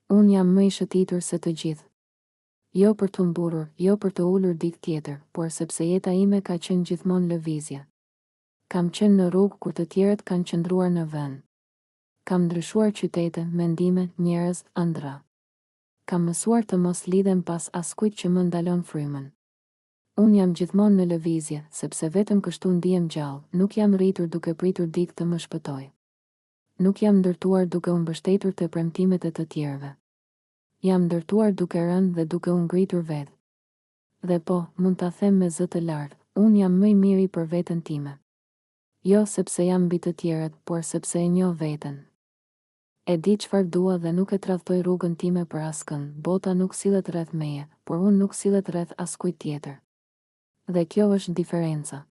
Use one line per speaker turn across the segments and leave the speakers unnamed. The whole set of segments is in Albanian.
Unë jam më i shëtitur se të gjithë. Jo për të mburur, jo për të ullur dikë tjetër, por sepse jeta ime ka qenë gjithmonë lëvizje. Kam qenë në rrugë kur të tjerët kanë qëndruar në vend. Kam ndryshuar qytete, mendime, njerëz, ëndra. Kam mësuar të mos lidhem pas askujt që më ndalon frymën. Unë jam gjithmonë në lëvizje, sepse vetëm kështu ndihem gjallë, nuk jam rritur duke pritur dikë të më shpëtoj. Nuk jam ndërtuar duke u mbështetur te premtimet e të tjerëve. Jam ndërtuar duke rënë dhe duke u ngritur vetë. Dhe po, mund ta them me zë të lartë, unë jam më i miri për veten time. Jo sepse jam mbi të tjerët, por sepse e njoh veten. E di çfarë dua dhe nuk e tradhtoj rrugën time për askënd. Bota nuk sillet rreth meje, por unë nuk sillet rreth askujt tjetër. Dhe kjo është diferenca.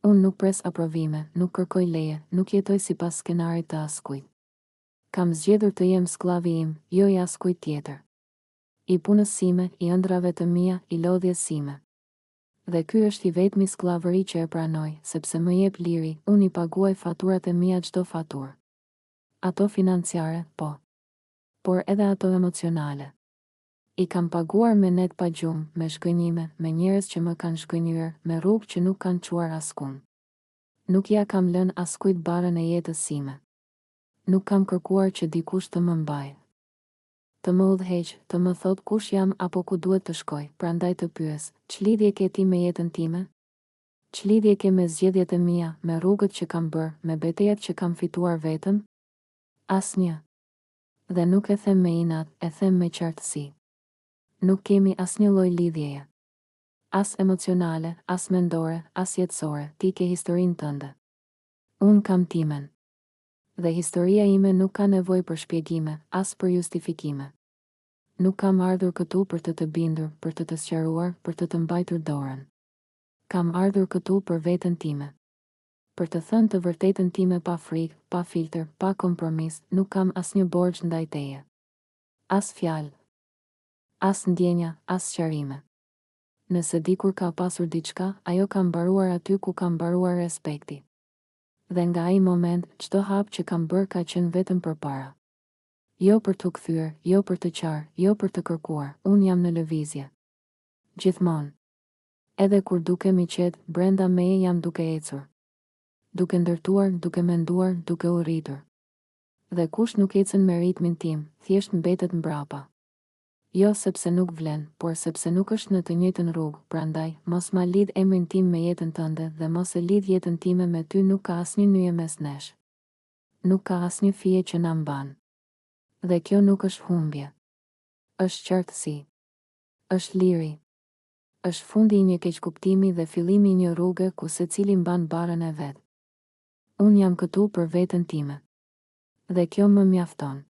Unë nuk pres aprovime, nuk kërkoj leje, nuk jetoj sipas skenarit të askujt. Kam zgjedhur të jem sklavi im, jo i askujt tjetër. I punës sime, i ëndrave të mia, i lodhjes sime. Dhe ky është i vetmi skllavëri që e pranoj, sepse më jep liri, unë i paguaj faturat e mia çdo faturë. Ato financiare, po. Por edhe ato emocionale. I kam paguar me net pa gjumë, me shgënjime, me njerëz që më kanë shgënjyer, me rrugë që nuk kanë çuar askund. Nuk ja kam lënë askujt barën e jetës sime. Nuk kam kërkuar që dikush të më mbajë. Të më udhëheq, të më thot kush jam apo ku duhet të shkoj, prandaj të pyes, ç'lidhje ke ti me jetën time? Ç'lidhje ke me zgjedhjet e mia, me rrugët që kam bërë, me betejat që kam fituar vetëm? Asnjë. Dhe nuk e them me inat, e them me qartësi. Nuk kemi asnjë lloj lidhjeje. As emocionale, as mendore, as jetësore, ti ke historinë tënde. Unë kam timen. Dhe historia ime nuk ka nevojë për shpjegime, as për justifikime. Nuk kam ardhur këtu për të bindur, për të sqaruar, për të mbajtur dorën. Kam ardhur këtu për veten time. Për të thënë të vërtetën time pa frikë, pa filtër, pa kompromis, nuk kam asnjë borxh ndaj teje. As fjalë, as ndjenja, as sqarime. Nëse dikur ka pasur diçka, ajo ka mbaruar aty ku ka mbaruar respekti. Dhe nga ai moment, çdo hap që kam bërë ka qenë vetëm përpara. Jo për të kthyer, jo për të qarë, jo për të kërkuar, unë jam në lëvizje. Gjithmonë. Edhe kur dukem i qetë, brenda meje jam duke ecur. Duke ndërtuar, duke menduar, duke u rritur. Dhe kush nuk ecën me ritmin tim, thjesht mbetet mbrapa. Jo sepse nuk vlen, por sepse nuk është në të njëjtën rrugë, prandaj, mos ma lidh emrin tim me jetën tënde dhe mos e lidh jetën time me ty, nuk ka asnjë nyje mes nesh. Nuk ka asnjë fije që na mban. Dhe kjo nuk është humbje. Është qartësi. Është liri. Është fundi i një keqkuptimi dhe fillimi i një rruge ku secili mban barën e vet. Unë jam këtu për veten time. Dhe kjo më mjafton.